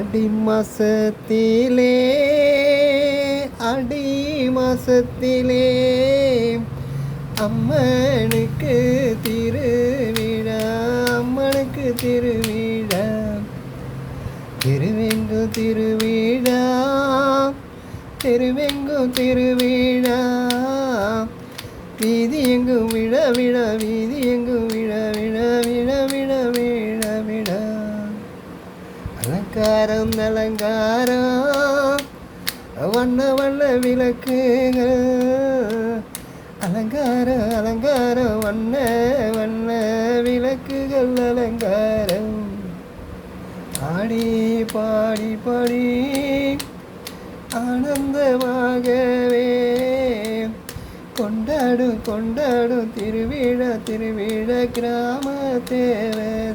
அடி மாசத்திலே அடி மாசத்திலே அம்மனுக்கு திருவிழா அம்மனுக்கு திருவிழா திருவெங்கு திருவிழா திருவெங்கு திருவிழா வீதி எங்கும் விழ விழ வீதி எங்கும் விழ விழ விழ விழ விழ விழ அலங்காரம் அலங்காரம் வண்ண வண்ண விளக்குகள் அலங்காரம் அலங்காரம் வண்ண வண்ண விளக்குகள் அலங்காரம் ஆடி பாடி பாடி ஆனந்தமாகவே கொண்டாடும் கொண்டாடும் திருவிழா திருவிழா கிராம தேவதை